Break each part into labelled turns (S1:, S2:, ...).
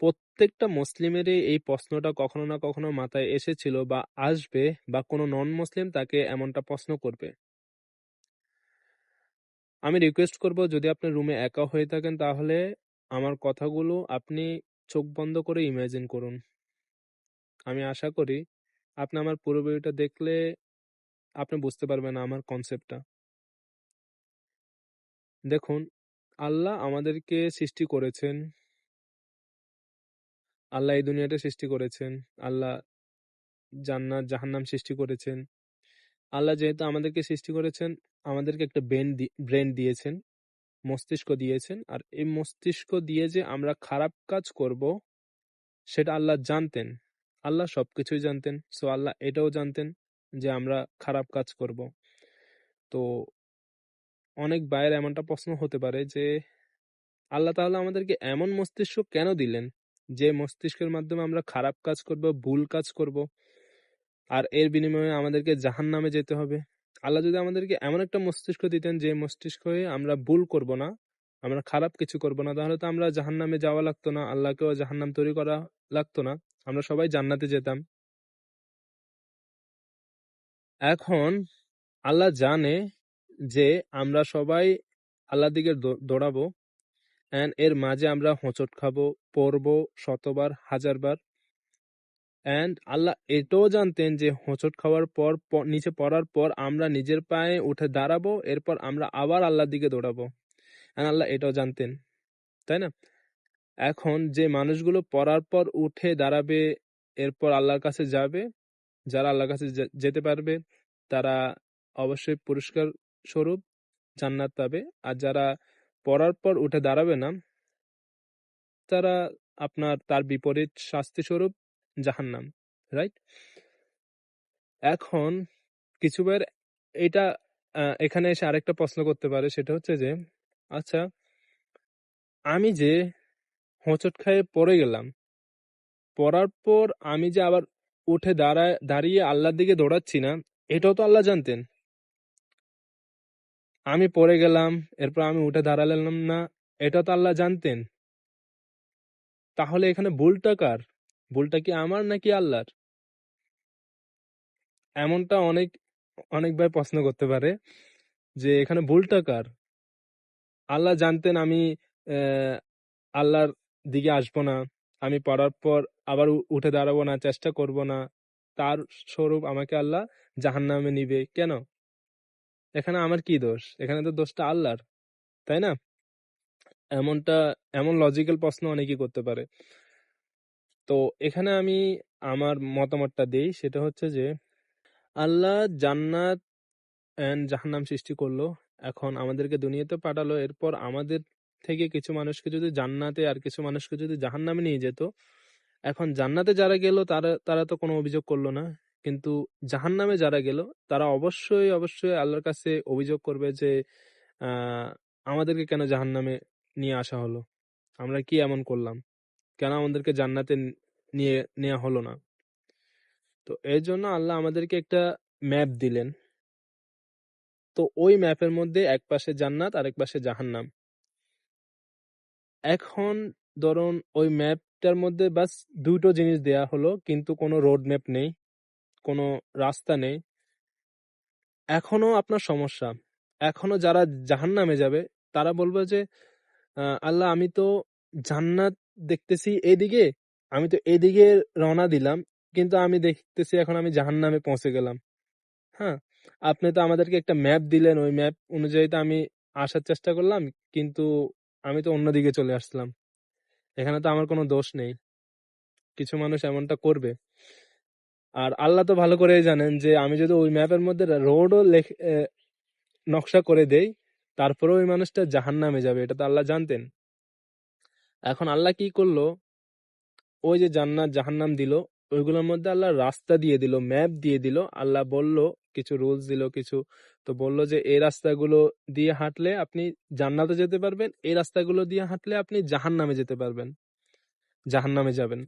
S1: প্রত্যেকটা মুসলিমেরই এই প্রশ্নটা কখনো না কখনো মাথায় এসেছিল বা আসবে, বা কোনো নন মুসলিম তাকে এমনটা প্রশ্ন করবে। আমি রিকোয়েস্ট করব, যদি আপনি রুমে একা হয়ে থাকেন তাহলে আমার কথাগুলো আপনি চোখ বন্ধ করে ইমাজিন করুন। আমি আশা করি আপনি আমার পুরো ভিডিওটা দেখলে আপনি বুঝতে পারবেন আমার কনসেপ্টটা। দেখুন, আল্লাহ আমাদেরকে সৃষ্টি করেছেন, আল্লাহ এই দুনিয়াটা সৃষ্টি করেছেন, আল্লাহ জান্নাত জাহান্নাম সৃষ্টি করেছেন। আল্লাহ যেহেতু আমাদেরকে সৃষ্টি করেছেন, আমাদেরকে একটা ব্রেন দিয়েছেন, মস্তিষ্ক দিয়েছেন। আর এই মস্তিষ্ক দিয়ে যে আমরা খারাপ কাজ করব সেটা আল্লাহ জানতেন। আল্লাহ সবকিছুই জানতেন। সো আল্লাহ এটাও জানতেন যে আমরা খারাপ কাজ করব। তো অনেক ভাইয়ের এমনটা প্রশ্ন হতে পারে যে আল্লাহ তাআলা আমাদেরকে এমন মস্তিষ্ক কেন দিলেন যে মস্তিষ্কের মাধ্যমে আমরা খারাপ কাজ করব, ভুল কাজ করব, আর এর বিনিময়ে আমাদেরকে জাহান্নামে যেতে হবে। আল্লাহ যদি আমাদেরকে এমন একটা মস্তিষ্ক দিতেন যে মস্তিষ্কে আমরা ভুল করব না, আমরা খারাপ কিছু করব না, তাহলে তো আমরা জাহান্নামে যাওয়া লাগতো না, আল্লাহকেও জাহান্নাম তৈরি করা লাগতো না, আমরা সবাই জান্নাতে যেতাম। এখন আল্লাহ জানে যে আমরা সবাই আল্লাহর দিকে দৌড়াবো, এন্ড এর মাঝে আমরা হোঁচট খাবো, পড়বো শতবার হাজারবার। এন্ড আল্লাহ এটাও জানতেন যে হোঁচট খাওয়ার পর নিচে পড়ার পর আমরা নিজের পায়ে উঠে দাঁড়াবো, এরপর আমরা আবার আল্লাহর দিকে দৌড়াবো। এন্ড আল্লাহ এটাও জানতেন, তাই না? এখন যে মানুষগুলো পড়ার পর উঠে দাঁড়াবে, এরপর আল্লাহর কাছে যাবে, যারা আল্লাহর কাছে যেতে পারবে তারা অবশ্যই পুরস্কার স্বরূপ জান্নাত পাবে। আর যারা পড়ার পর উঠে দাঁড়াবে না, তারা তার বিপরীত শাস্তি স্বরূপ জাহান্নাম। রাইট? এখন কিছু ভাইয়ের এটা এখানে এসে আরেকটা প্রশ্ন করতে পারে, সেটা হচ্ছে যে আচ্ছা, আমি যে হোঁচট খেয়ে পড়ে গেলাম, পড়ার পর আমি যে আবার উঠে দাঁড়িয়ে আল্লাহর দিকে দৌড়াচ্ছি না, এটাও তো আল্লাহ জানতেন। আমি পড়ে গেলাম, এরপর আমি উঠে দাঁড়ালাম না, এটা তো আল্লাহ জানতেন। তাহলে এখানে ভুলটা কার? ভুলটা কি আমার নাকি আল্লাহর? এমনটা অনেক অনেক ভাই প্রশ্ন করতে পারে যে এখানে ভুলটা কার? আল্লাহ জানতেন আমি আল্লাহর দিকে আসবো না, আমি পড়ার পর আবার উঠে দাঁড়াবো না, চেষ্টা করব না, তার স্বরূপ আমাকে আল্লাহ জাহান্নামে নিবে কেন? এখানে আমার কি দোষ? এখানে তো দোষটা আল্লাহর, তাই না? এমনটা এমন লজিক্যাল প্রশ্ন অনেকেই করতে পারে। তো এখানে আমি আমার মতামতটা দেই, সেটা হচ্ছে যে আল্লাহ জান্নাত এন্ড জাহান্নাম সৃষ্টি করলো, এখন আমাদেরকে দুনিয়াতে পাঠালো, এরপর আমাদের থেকে কিছু মানুষকে যদি জান্নাতে আর কিছু মানুষকে যদি জাহান্নামে নিয়ে যেত, এখন জান্নাতে যারা গেল তারা তারা তো কোনো অভিযোগ করলো না, কিন্তু জাহান্নামে যারা গেল তারা অবশ্যই অবশ্যই আল্লাহর কাছে অভিযোগ করবে যে আহ আমাদেরকে কেন জাহান্নামে নিয়ে আসা হলো, আমরা কি এমন করলাম, কেন আমাদেরকে জান্নাতে নিয়ে নেওয়া হলো না? তো এর জন্য আল্লাহ আমাদেরকে একটা ম্যাপ দিলেন। তো ওই ম্যাপের মধ্যে এক পাশে জান্নাত আর এক পাশে জাহান্নাম। এখন ধরুন ওই ম্যাপটার মধ্যে বাস দুটো জিনিস দেয়া হলো, কিন্তু কোনো রোড ম্যাপ নেই, কোনো রাস্তা নেই। এখনো আপনার সমস্যা, এখনো যারা জাহান্নামে যাবে তারা বলবে যে আল্লাহ আমি তো জান্নাত দেখতেছি এদিকে, আমি তো এদিকে রওনা দিলাম, কিন্তু আমি দেখতেছি এখন আমি জাহান্নামে পৌঁছে গেলাম। হ্যাঁ, আপনি তো আমাদেরকে একটা ম্যাপ দিলেন, ওই ম্যাপ অনুযায়ী তো আমি আসার চেষ্টা করলাম, কিন্তু আমি তো অন্যদিকে চলে আসলাম, এখানে তো আমার কোনো দোষ নেই। কিছু মানুষ এমনটা করবে। আর আল্লাহ তো ভালো করেই জানেন যে আমি যদি ওই ম্যাপের মধ্যে রোডও নকশা করে দেই, তারপরেও ওই মানুষটা জাহান্নামে যাবে, এটা তো আল্লাহ জানতেন। এখন আল্লাহ কি করলো, ওই যে জান্নাত জাহান্নাম দিল, ওইগুলোর মধ্যে আল্লাহ রাস্তা দিয়ে দিল, ম্যাপ দিয়ে দিল। আল্লাহ বলল, কিছু রুলস দিল কিছু, তো বললো যে এই রাস্তাগুলো দিয়ে হাঁটলে আপনি জান্নাতে যেতে পারবেন, এই রাস্তাগুলো দিয়ে হাঁটলে আপনি জাহান্নামে যেতে পারবেন, জাহান্নামে যাবেন।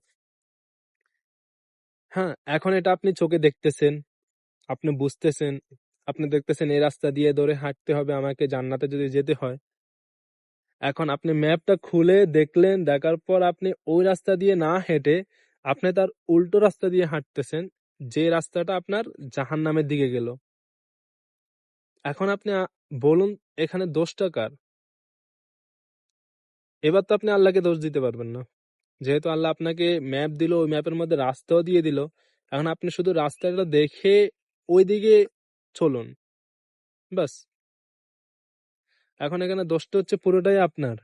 S1: হ্যাঁ, এখন এটা আপনি চোখে দেখতেছেন, আপনি বুঝতেছেন, আপনি দেখতেছেন এই রাস্তা দিয়ে ধরে হাঁটতে হবে আমাকে জান্নাতে যদি যেতে হয়। এখন আপনি ম্যাপটা খুলে দেখলেন, দেখার পর আপনি ওই রাস্তা দিয়ে না হেঁটে আপনি তার উল্টো রাস্তা দিয়ে হাঁটতেছেন, যে রাস্তাটা আপনার জাহান্নামের দিকে গেল। এখন আপনি বলুন এখানে দোষটা কার? এবার তো আপনি আল্লাহকে দোষ দিতে পারবেন না, যেহেতু আল্লাহ আপনাকে ম্যাপ দিল, ওই ম্যাপের মধ্যে রাস্তাও দিয়ে দিল। এখন আপনি শুধু রাস্তাটা দেখে ওইদিকে চলুন, বাস। এখন এখানে দোষটা হচ্ছে পুরোটাই আপনার।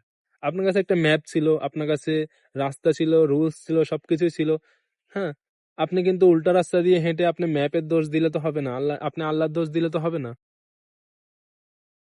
S1: আপনার কাছে একটা ম্যাপ ছিল, আপনার কাছে রাস্তা ছিল, রুলস ছিল, সবকিছুই ছিল। হ্যাঁ, আপনি কিন্তু উল্টা রাস্তা দিয়ে হেঁটে আপনি ম্যাপের দোষ দিলে তো হবে না, আপনি আল্লাহর দোষ দিলে তো হবে না।